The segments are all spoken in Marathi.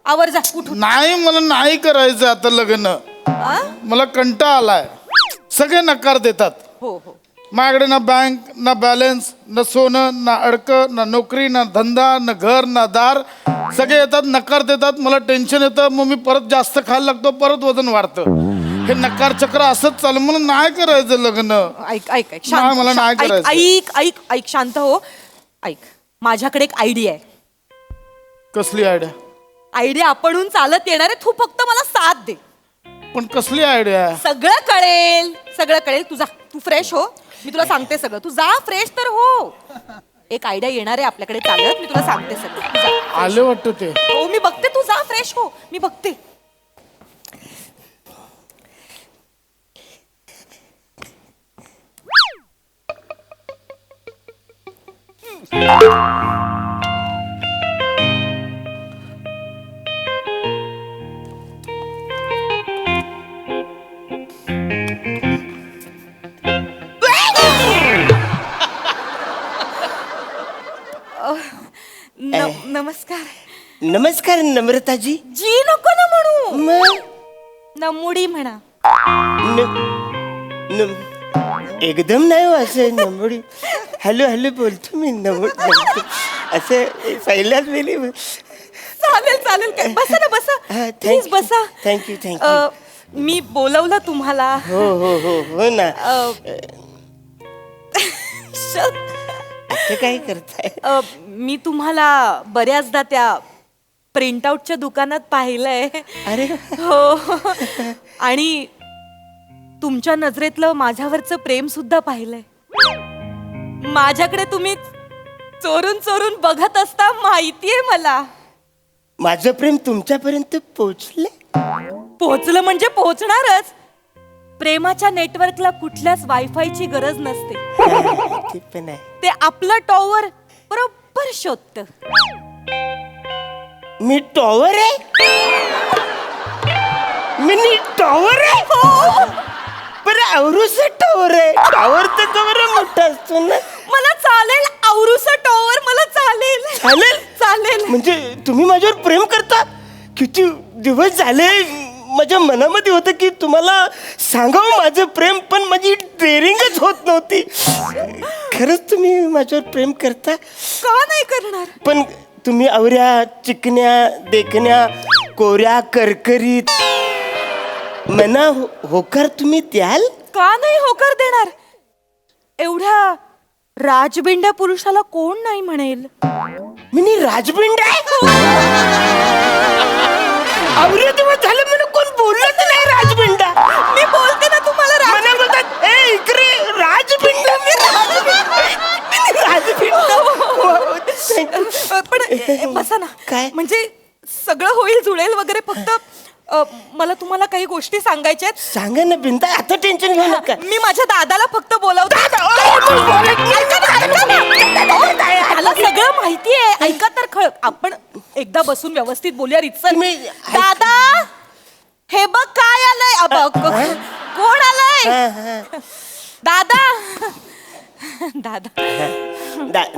आवर जा उठून. नाही मला नाही करायचं आता लग्न. मला कंटाळा आलाय. सगळे नकार देतात. हो हो. माझ्याकडे ना बँक ना बॅलन्स ना सोनं ना अडकं ना नोकरी ना धंदा ना घर ना दार. सगळे येतात नकार देतात. मला टेन्शन येतं. मग मी परत जास्त खायला लागतो. परत वजन वाढतं. हे नकार चक्र असंच चालू. मला नाही करायचं लग्न. ऐक ऐक ऐक नाही, मला नाही करायचं. ऐक ऐक ऐक शांत हो. ऐक माझ्याकडे एक आयडिया आहे. कसली आयडिया? आयडिया आपणहून चालत येणार आहे. तू फक्त मला साथ दे. पण कसली आयडिया? सगळं कळेल. सगळं कळेल. तू फ्रेश हो. मी तुला सांगते सगळं. तू जा फ्रेश तर हो. एक आयडिया येणार आहे आपल्याकडे चालत. मी तुला सांगते सगळं. तू जा. आले वाटतं ते. हो मी बघते. तू जा फ्रेश हो. मी बघते. नमस्कार. नमस्कार नम्रताजी. जी नको ना म्हणू. मग नमुडी म्हणा. एकदम नाही हो असं नमुडी. हॅलो हॅलो बोलतो मी नमुडी असं पहिल्याच वेळी. चालेल चालेल. काय बसा ना बसा. प्लीज बसा. Thank you thank you. मी बोलवलं तुम्हाला. हो हो हो हो ना. आता काय करताय? मी तुम्हाला बऱ्याचदा त्या प्रिंटआउटच्या दुकानात पाहिलंय. अरे हो. आणि तुमच्या नजरेतलं माझ्यावरचं प्रेम सुद्धा पाहिलंय. माझ्याकडे तुम्ही चोरून चोरून बघत असता माहितीये मला. माझं प्रेम तुमच्यापर्यंत पोहोचलं? पोहोचलं म्हणजे पोहोचणारच. प्रेमाच्या नेटवर्कला कुठल्याच वायफायची गरज नसते. ते पण आहे. ते आपलं टॉवर बरोबर शोधत. मी टॉवर आहे. मिनी टॉवर आहे. हो. बरं आवरूस टॉवर आहे. टॉवर तर बरं मोठा असतो ना. मला चालेल आवरूस टॉवर. मला चालेल. चालेल चालेल. म्हणजे तुम्ही माझ्यावर प्रेम करता? किती दिवस झाले माझ्या मनामध्ये होतं की तुम्हाला सांगावं माझं प्रेम, पण माझी डेअरिंगच होत नव्हती. खरंच तुम्ही माझ्यावर प्रेम करता? का नाही करणार? पण तुम्ही आवऱ्या चिकन्या देखण्या कोऱ्या करकरीत मना होकार तुम्ही द्याल? का नाही होकार देणार? एवढ्या राजबिंड्या पुरुषाला कोण नाही म्हणेल? मी राजबिंड आवरे दिवस झाले मला कोण बोलत नाही राजबिंडा. मी बोलते ना तुम्हाला. मला बोलतात ए इकडे राजबिंडा. मी राजबिंडा. पण बसा ना. काय? म्हणजे सगळं होईल जुळेल वगैरे. फक्त मला तुम्हाला काही गोष्टी सांगायच्या आहेत. सांगा ना बिंदा. आता टेन्शन घेऊ नका. मी माझ्या दादाला फक्त बोलावते. त्याला सगळं माहितीये. ऐका तर खळ. आपण एकदा बसून व्यवस्थित बोलूया रितसर. दादा हे बघ काय आलंय. कोण आलंय? दादा. दादा.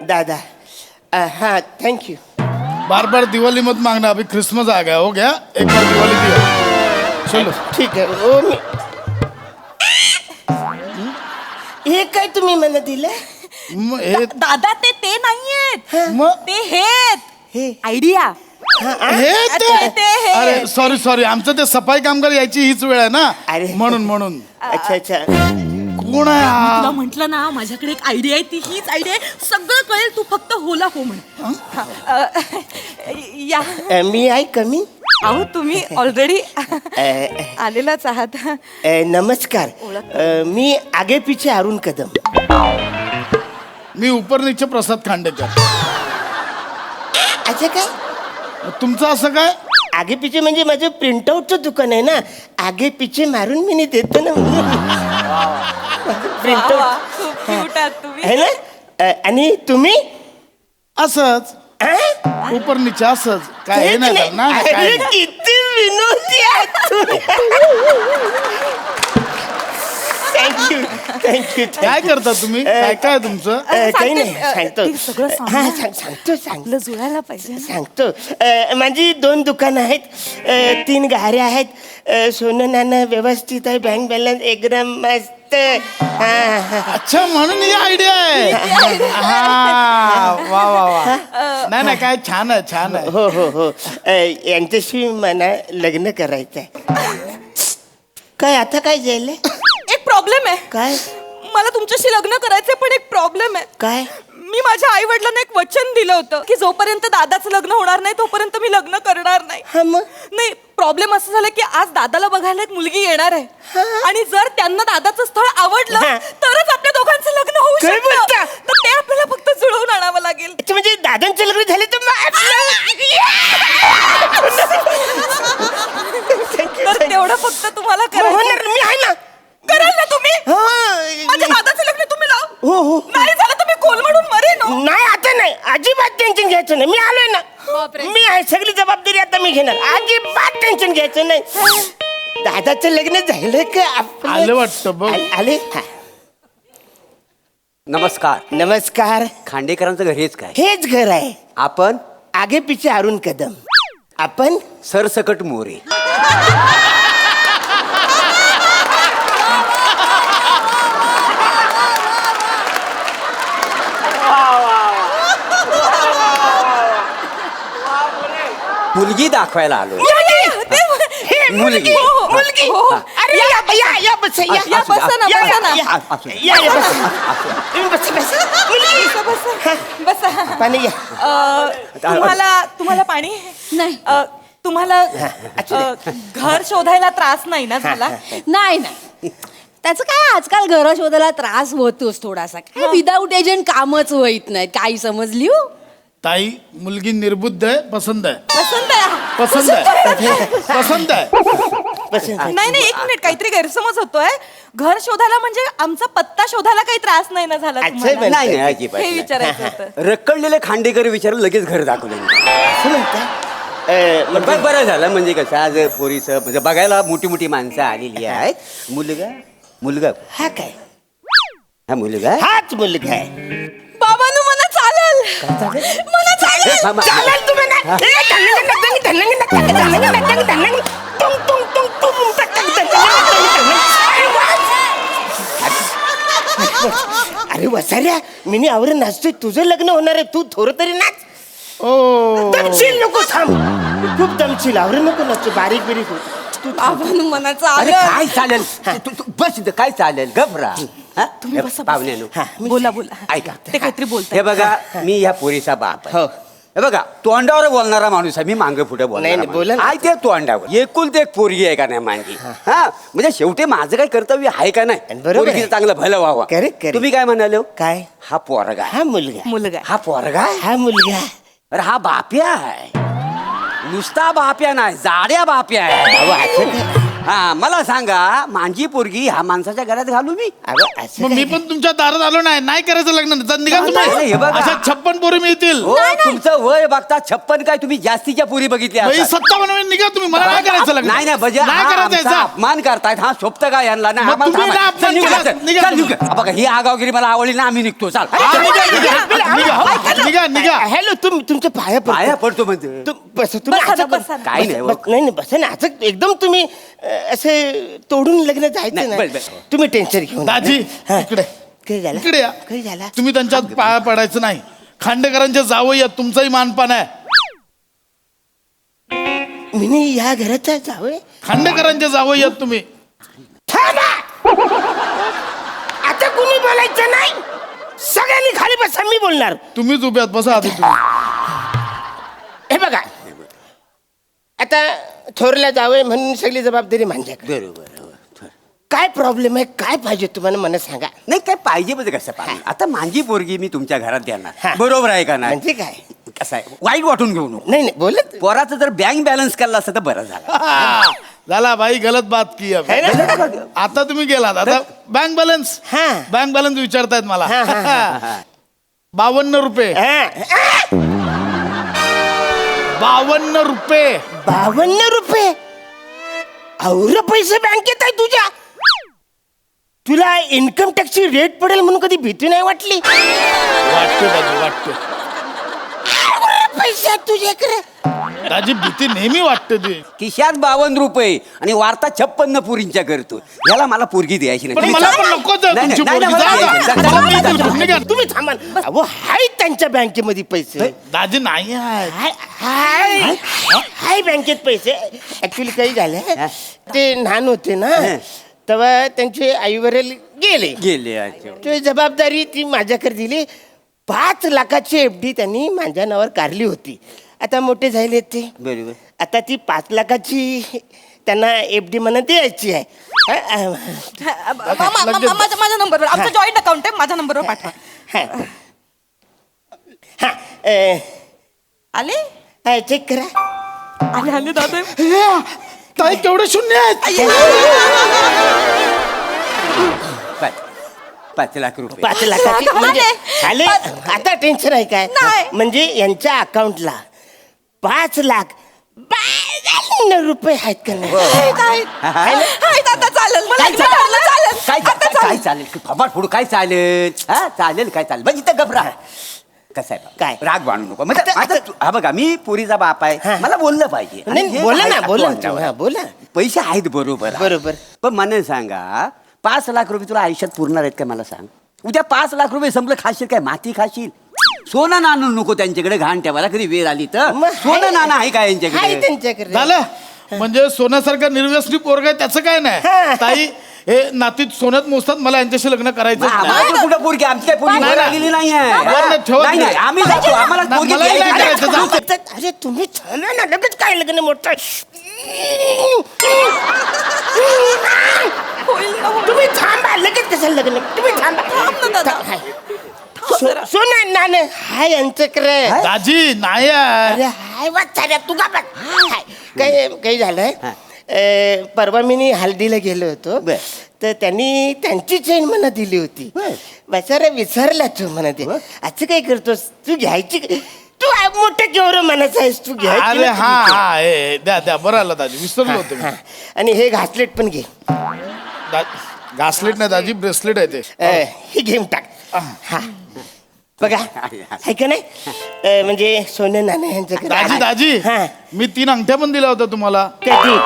दादा हाँ थैंक यू. बार बार दिवाली मत मांगना. अभी क्रिसमस आ गया. हो गया एक बार दिवाली दिया. चलो ठीक है. ओ हे काय तुम्ही मला दिलं? दादा ते नाहीयेत. मग ते हे आयडिया. अरे सॉरी सॉरी. आमचं ते सफाई कामगार यायची हीच वेळ आहे ना. अरे. म्हणून अच्छा अच्छा. कोण आहे हा? तुला म्हंटल ना माझ्याकडे एक आयडिया आहे. ती हीच आयडिया आहे. सगळं कळेल. तू फक्त होला हो म्हण. या. मी आहे कमी. अहो तुम्ही ऑलरेडी आलेलाच आहात. नमस्कार. मी आगे पीछे अरुण कदम. मी ऊपर नीचे प्रसाद खांडेकर. अच्छा काय? तुमचं असं काय? आगे पीछे म्हणजे माझं प्रिंटआउटचं दुकान आहे ना. आगे पीछे मारून मी देतो ना प्रिंटआउट. खूप क्यूट आहात तुम्ही. है ना. आणि तुम्ही? असंच ऊपर नीचे असंच. काय हे नाही करणार काय अरे, नाही. किती विनोदी आहात तुम्ही. थँक्यू थँक्यू काय करता तुम्ही काय काय तुमचं काही नाही सांगते, सांगतो ते सगळं सांग हा ना. सांगतो आपलं जुळायला पाहिजे ना. सांगतो माझी 2 दुकानं आहेत 3 गाड्या आहेत सोनं नाणं व्यवस्थित आहे बँक बॅलन्स एकदम मस्त हा अच्छा म्हणून ही आयडिया आहे हा वा वा वा नाही नाही काय छान आहे छान आहे हो हो हो यांच्याशी मला लग्न करायचं आहे काय आता काय झालं एक प्रॉब्लेम आहे काय मला तुमच्याशी लग्न करायचंय पण एक प्रॉब्लेम आहे काय मी माझ्या आई वडिलांना एक वचन दिलं होतं की जोपर्यंत दादाचं लग्न होणार नाही तोपर्यंत मी लग्न करणार नाही हा मग नाही प्रॉब्लेम असं झालं की आज दादाला बघायला एक मुलगी येणार आहे आणि जर त्यांना दादाचं स्थळ आवडलं हा. तरच आपल्या दोघांचं लग्न होऊ काय शकतं बोलता? तर ते आपल्याला फक्त जुळवून आणावं लागेल अच्छा, म्हणजे दादांचं लग्न झालं तर तर तेवढं फक्त तुम्हाला करायचं होणार मी आहे ना कराल ना तुम्ही माझ्या हा. दादाचं लग्न तुम्ही लाव हो हो नाही झालं तर मी कोलमडून मरेन हो. नाही आता नाही अजिबात टेन्शन घ्यायचं नाही मी आलोय ना बापरे. मी आहे सगळी जबाबदारी आता मी घेणार अजिबात टेन्शन घ्यायचं नाही दादाचं लग्न झालं का आपलं- आलं वाटतं बघ. आले हा. नमस्कार नमस्कार खांडेकरांचं घर हेच काय हेच घर आहे आपण आगे पिछे अरुण कदम आपण सरसकट मोरे मुलगी दाखवायला आलो मुलगी. मुलगी हो. अरे या बस या, बसा ना, बसा ना. या बस तुम्ही बस मुलगी बसा पाणी या तुम्हाला पाणी नाही तुम्हाला घर शोधायला त्रास नाही ना झाला नाही नाही त्याचं काय आजकाल घर शोधायला त्रास होतोच थोडासा काय विदाऊट एजंट कामच होईत नाही काही समजली हो ताई मुलगी निर्बुद्ध आहे पसंत आहे पसंत आहे पसंत आहे पसंत आहे बस नाही नाही एक मिनिट काहीतरी गैरसमज होतोय घर शोधायला म्हणजे आमचा पत्ता शोधायला काही त्रास नाही ना झाला अच्छा, तुम्हाला? बरं. नाही नाही अजिबात हे नाही. विचारायचं होतं रखडलेले खांडेकर विचारून लगेच घर दाखवलं असं म्हणताय पण बरं झालं म्हणजे कसं आज पोरीचं म्हणजे बघायला मोठी मोठी माणसं आलेली आहेत मुलगा हा काय हा मुलगा हाच मुलगा आहे बाबांनो मला चालेल मला चालेल थांबा. चालेल तुम्ही ना. टुंग, टुंग, टुंग, टुंग, टक, टक, टक, अरे वसाऱ्या मी आवरून नाचतोय तुझं लग्न होणार आहे तू थोडं तरी नाच ओ दमशील नको थांब खूप दमशील आवरून नको नाचतो बारीक बिरीक होत तू बाबांनो मला अरे चालेल काय चालेल तू बस इथं, काय चालेल घबरा तुम्ही बसा, बसा. पाहुण्यानो बोला बोला ऐका ते काहीतरी बोलताय हे बघा मी ह्या पोरीचा बाप आहे हो हे बघा तोंडावर बोलणारा माणूस आहे मी मांग पुढे नाही, नाही, बोला ना. आहे ते तोंडावर एकुलते एक पोरगी आहे का नाही माझी हा म्हणजे शेवटी माझं काय कर्तव्य आहे का नाही बरोबर आहे. पोरगीचं चांगलं भलं व्हावं Correct, correct. तुम्ही काय म्हणाले हो? काय हा पोरगा आहे. हा मुलगा मुलगा हा पोरगा आहे? हा मुलगा अरे हा बाप्या आहे नुसता बाप्या नाही जाड्या बाप्या आहे अहो असं काय हा मला सांगा माझी पोरगी ह्या माणसाच्या घरात घालू मी अहो असं मग मी काय? पण तुमच्या दारात आलो नाही करायचं लग्न निघा नाही, हे बघा. तुम्ही अशा 56 पोरी मिळतील हो तुमचं वय बघता 56 काय तुम्ही जास्तीच्या पोरी बघितल्या बाई, असतात. 57 निघा तुम्ही मला नाही करायचं लग्न नाही नाही म्हणजे नाही हा करायचं आमचा याचा. अपमान करतायत हा शोभत का यांना नाही मग आम्हाला तुम्ही थांबा. ना अपमान चल, निघू, केला. चल, निघा चल, तुम्ही. निघू. बघा ही आगावगिरी मला आवडली ना आम्ही निघतो चाल हा, निघा हॅलो तुम्ही तुमच्या पाया पाया पडतो पडतो म्हणजे बस तुम्ही बसा ना, असं बसा ना. काय नाही, बस- नाही नाही बस ना असं एकदम तुम्ही असे तोडून लग्न जायचं नाही, ना बस, बस. तुम्ही टेन्शन घेऊन दाजी हा. इकडे काय झालं इकडे या. काय झालं तुम्ही त्यांच्यात पाया पडायचं नाही खांडेकरांच्या जावई आहेत तुमचाही मानपान आहे मी या घराचा जावं खांडेकरांच्या जावई आहेत तुम्ही आता कुणी बोलायचं नाही सगळ्यांनी खाली बसा मी बोलणार तुम्हीच उभ्यात बसा आधी तुम्ही हे बघा आता थोरला जावं म्हणून सगळी जबाबदारी माझ्याकडे बरोबर हो. काय प्रॉब्लेम आहे काय पाहिजे तुम्हाला मला सांगा नाही काय पाहिजे म्हणजे कसं पाहिजे आता माझी पोरगी मी तुमच्या घरात देणार हा. बरोबर आहे का नाही म्हणजे काय कसं आहे वाईट वाटून घेऊ नको नाही नाही बोलत पोराचं जर बँक बॅलन्स केला असतं तर बरं झालं झाला भाई गलत बात की अब. है ना? आता तुम्ही गेलात आता बँक बॅलन्स हा. बँक बॅलन्स विचारतायत मला हा, हा, 52 रुपये हा. 52 रुपये 52 रुपये और पैसे बँकेत आहे तुझ्या तुला इन्कम टॅक्सची रेट पडेल म्हणून कधी भीती नाही वाटली? वाटतं दाजी वाटतं. पैसे तुझ्याकडे दाजी भीती नेहमी वाटते ती. खिशात 52 रुपये आणि वार्ता 56 पुरींच्या करतो. याला मला पोरगी द्यायची पण नाही. मला पण नको नाही, नाही, तुमची नाही, पोरगी. नाही, जा, नाही, जा. नाही, मला नाही, मी देतो. निघा. तुम्ही थांबा. अहो हाय त्यांच्या बँकेमध्ये पैसे. दाजी नाही आहे. हाय बँकेत पैसे. ऍक्च्युली काही झालं ते लहान होते ना तेव्हा त्यांचे आई वडील गेले. गेले अच्छा. ते जबाबदारी ती माझ्याकडे दिली. 5 लाखाची FD त्यांनी माझ्या नावावर काढली होती. आता मोठे झाले ते. बरोबर. आता ती 5 लाखाची त्यांना FD म्हणून द्यायची आहे. माझ्या नंबरवर आमचं जॉईंट अकाउंट आहे, माझ्या नंबरवर पाठवा. आले चेक करा. आले आले दादा. ताई केवढे शून्य आहेत. 5 लाख रुपये. 5 लाखाची म्हणजे आले. आता टेन्शन आहे काय? नाही. म्हणजे यांच्या अकाउंटला 5,52,000 आहेत का नाही? हाय दादा, चालेल मला काय एकदा ठरलं, चालेल. काय आता काय चालेल. चालेल फबाड फोडू काय चालेल हा चालेल काय चालेल बघ इथं गबरा कसं आहे काय? राग बांधू नको म्हणजे आता- आता हा बघा मी पोरीचा बाप आहे हा. मला बोललं पाहिजे आणि नाही हे बोला ना आहे बोला तो ना. अंगावर. हा, बोला. पैसे आहेत बरोबर आहे. बरोबर. पण मला सांगा 5 लाख रुपये तुला आयुष्यात पुरणार आहेत का मला सांग. उद्या 5 लाख रुपये संपलं खाशील काय माती खाशील. सोनं नाणं नको त्यांच्याकडे घाण ठेवायला कधी वेळ आली तर मग सोनं नाणं आहे का हाय यांच्याकडे. त्यांच्याकडे. झालं म्हणजे सोन्यासारखा निर्व्यसनी पोरगा आहे त्याचं काय हा. नाही. ताई हे नातीत सोन्यात मोजतात. मला यांच्याशी लग्न करायचं नाही. आम्हाला तर कुठं पोरगी आमची काय पोरगी नाही, वर नाही. आलेली नाही वर नाही, ठेवत नाही नाही. आम्ही जातो आम्हाला नाही, पोरगी मलाही नाही द्यायची. करायचं. जा. अरे तुम्ही थांबा ना लगेच काय लग्न मोठं. होईल ना, होईल. तुम्ही थांबा लगेच कसं लग्न. तुम्ही थांबा. थांब ना दादा. हाय. सोना नाणं हाय यांच्याकडे. दाजी नाही आहे. अरे हाय वाचाऱ्या तू का बघ. हाय. काही झालंय परवा मी हल्दीला गेलो होतो बर. तर त्यांनी त्यांची चेन मला दिली होती. बर. बेचारा विसरला तू म्हणा ते. असं काय करतोस तू घ्यायची तू मोठं केवढं मनाचं आहेस तू घ्यायची अरे ना हा तुझी. हा हे द्या द्या बरं आलं दाजी विसरलो होतो मी. हा. आणि हे घासलेट पण घे. घासलेट नाही दाजी ब्रेसलेट आहे ते. हे घेऊन टाक. हा बघा आहे का नाही म्हणजे सोनं नाणं यांच्याकडे दाजी आहे. दाजी हा. मी 3 अंगठ्या पण दिल्या होत्या तुम्हाला. कधी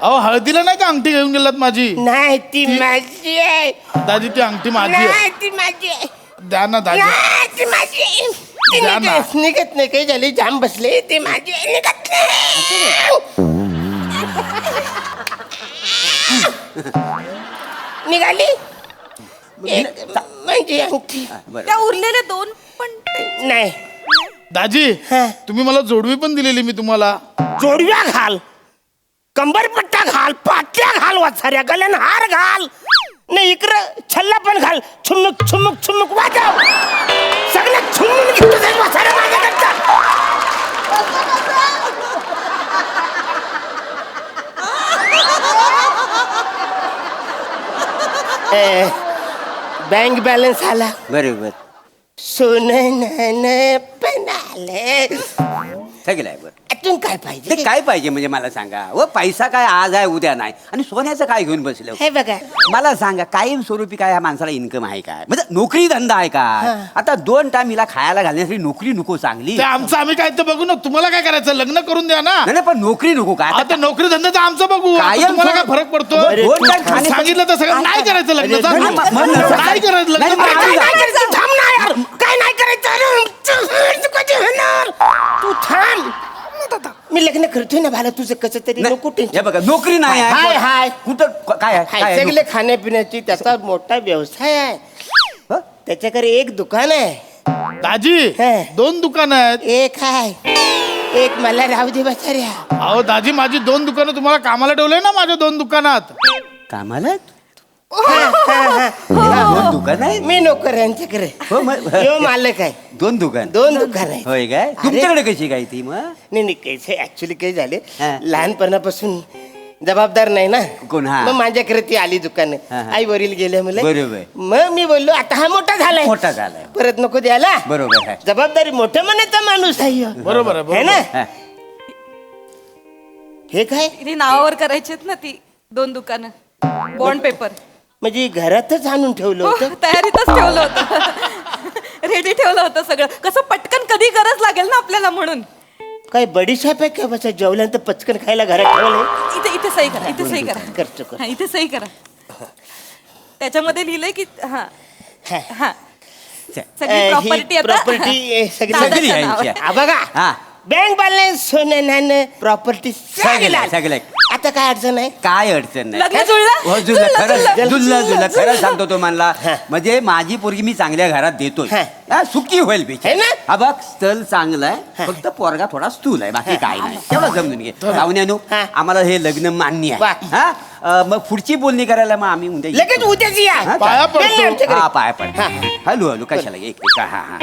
अहो हळदीला नाही का अंगठी घेऊन गेलात माझी. नाही ती माझी आहे. दाजी ती अंगठी माझी आहे. नाही ती माझी आहे. द्या ना दाजी. नाही, ती माझी आहे. ती द्या ना. निघत नाही काही झाले जाम बसले ते माझी आहे, निघत नाही. निघाली एक म्हणजे अंगठी बरं. त्या उरलेले 2 पण ते- नाही. दाजी हा. तुम्ही मला जोडवी पण दिलेली मी तुम्हाला. जोडव्या घाल कंबरपट्टा घाल पाट्या घाल वाचाऱ्या गल्यान हार घाल नाही इकडं छल्ला पण घाल छुमुक छुमुक छुमुक वाजव सगळं छुमून घेऊन जाईल वाचाऱ्या माझ्याकडचा. बँक बॅलन्स आला बरोबर सोनं नाणं पण आले. सगळं बरं अजून काय ते पाहिजे काय पाहिजे म्हणजे मला सांगा व पैसा काय आज आहे उद्या नाही आणि सोन्याचं काय घेऊन बसलं. हे बघा मला सांगा कायमस्वरूपी काय ह्या माणसाला इन्कम आहे काय म्हणजे नोकरी धंदा आहे का. आता 2 टाइम हिला खायला घालण्यासाठी नोकरी नको चांगली. ते आमचं आम्ही काय ते बघू ना. तुम्हाला काय करायचं लग्न करून द्या ना. नाही नाही, पण नोकरी नको काय आता नोकरी धंद्याचं आमचं बघू. आता कायम तुम्हाला काय सोडून- फरक पडतो. अरे, 2 टाइम खाणे- सांगितलं तर सगळं नाही करायचं लग्न. जा नाही, तू. मग नसं- नाही करायचं लग्न. नाही, काय नाही, नाही करायचं थांब ना यार काय नाही करायचं तू कधी होणार तू थांब मी लग्न करतोय ना भाला तुझं कसं तरी नाही, नको हे टेन्शन. बघा नोकरी नाही आहे. हाय, हाय. कुठं काय आहे? काय आहे? सगळे खाण्यापिण्याची त्याचा मोठा व्यवसाय आहे. हं? त्याच्याकडे एक दुकान आहे दाजी हे. 2 दुकानं आहेत. एक आहे एक मला राहू दे बसाऱ्या. अहो दाजी माझी 2 दुकानं तुम्हाला कामाला ठेवलंय ना माझ्या 2 दुकानात. कामाला हा. 2 दुकान आहे. मी नोकर यांच्याकडे हो, मग- यो मालक आहे 2 दुकान 2 दुकान आहे. होय काय अरे. तुमच्याकडे कशी काय ती मग नाही नाही कैसे ऍक्च्युली काही झाले हा. लहानपणापासून जबाबदार नाही ना कोण, हा. मग माझ्याकडे ती आली दुकान हा, हा. आई वरील गेले मुले बरोबर. मग मी बोललो आता हा मोठा झालाय मोठा झालाय. परत नको द्यायला बरोबर आहे. जबाबदारी मोठं म्हणायचा माणूस आहे ह्यो. बरोबर आहे है बरोबर. ना हा. हे काय ती नावावर करायची आहेत ना ती 2 दुकानं बॉन्ड पेपर. म्हणजे घरातच आणून ठेवलं हो, होतं. तयारीतच ठेवलं होतं रेडी ठेवलं होतं सगळं कसं पटकन कधी गरज लागेल ना आपल्याला म्हणून काय बडीशाप आहे का बसा जेवल्यानंतर पचकन खायला घरात ठेवलंय. इथे इथे सही करा इथे सही करा करतो कर. हा, इथे सही करा त्याच्यामध्ये लिहिलंय की हा हा. हा सगळी ही प्रॉपर्टी आता प्रॉपर्टी सगळी दादाच्या सगळी आहे नावावर. यांची. हा, बघा हा. बँक बॅलन्स सोनं नाणं प्रॉपर्टी सगळं, सगळं. आता काय अडचण आहे. काय अडचण नाही लग्न जुळलं? हो, जुळलं जुळलं, खरं जुळलं. जुळलं खरं सांगतो तुम्हाला हा. म्हणजे माझी पोरगी मी चांगल्या घरात देतोय हा. हा, सुखी होईल है बिचारी. ना? हा बघ स्थल चांगलं आहे फक्त पोरगा थोडा स्थूल आहे बाकी काय नाही तेवढं समजून घे पाहुण्यानो हा. आम्हाला हे लग्न मान्य वा. आहे हा मग पुढची बोलणी करायला मग आम्ही उद्या येतो. लगेच उद्याच या. हा, पाया बेल पडतो. आमच्याकडे. हा पाय पड हॅलो हॅलो कशाला एक एक, हा हा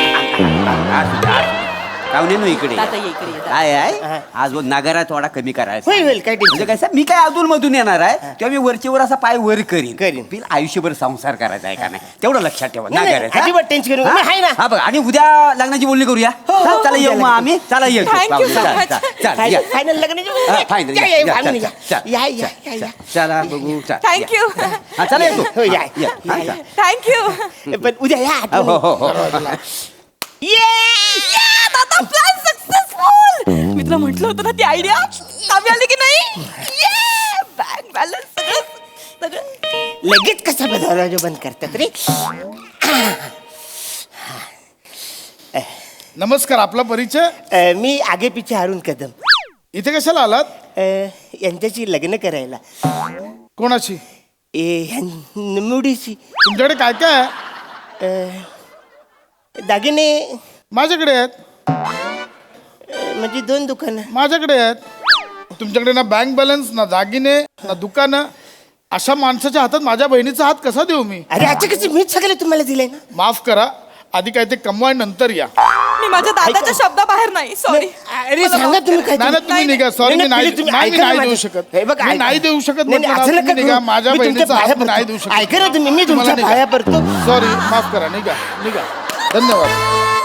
पाहुण्यानो इकडे दादा ये इकडे ये. काय हा. आहे आज नगारा थोडा कमी करायचा होईल, होईल, काय टेन्शन म्हणजे कसं मी काय अधून मधून येणार आहे तेव्हा मी वरचेवर असा पाय वर करीन करीन. बिल आयुष्यभर संसार करायचा आहे का नाही तेवढं लक्षात ठेवा नाही, नाही, नागाराचं, हा? अजिबात टेन्शन घेऊ नका. मी आहे ना. हा बघा आणि उद्या लग्नाची बोलणी करूया हा, चला येऊ मग आम्ही चला येतो Thank you पाहुणे, so चला, much. चला, चला, या. फायनल लग्नाची हा, final, या, या, या, या, फायनल चला, या. चला, या, या, या, या. चला बघू चला, Thank या. you. हा चला येतो हो, या, या, या, हा, या. चला. थँक्यू पण उद्या या हो हो हो दादा प्लॅन सक्सेसफुल मी तुला म्हटलं होतं ना ती आयडिया कामी आली की नाही बँक बॅलन्स सगळं सगळं लगेच कसा दरवाजा बंद करतात रे. नमस्कार, आपला परिचय? मी आगे पिछे हारून कदम इथे कशाला आलात? यांच्याशी लग्न करायला कोणाची? मुडीशी तुमच्याकडे काय काय आहे? दागिने माझ्याकडे आहेत. म्हणजे 2 दुकानं. माझ्याकडे आहेत. तुमच्याकडे ना बँक बॅलन्स ना दागिने ना दुकानं. अशा माणसाच्या हातात माझ्या बहिणीचा हात कसा देऊ मी? अरे अचानक मीच सगळे तुम्हाला दिले ना. माफ करा, आधी काय ते कमवाय नंतर या. मी माझ्या दादाच्या शब्दाबाहेर नाही सॉरी अरे सांगा तुम्ही काय नाही ना, तुम्ही निघा. सॉरी, मी नाही तुम्ही नाही, मी ऐका ना नाही देऊ माझं. शकत. हे बघ, मी ऐका. नाही देऊ शकत नाही, नाही, म्हटलं असं ना, नका तुम्ही निघा. करू. माझ्या मी तुमच्या बहिणीचा पाया हात पडतो. नाही देऊ शकत. ऐका ना तुम्ही, मी तुमच्या तुम्हाला निघा. पाया पडतो. सॉरी, माफ करा, निघा निघा. धन्यवाद.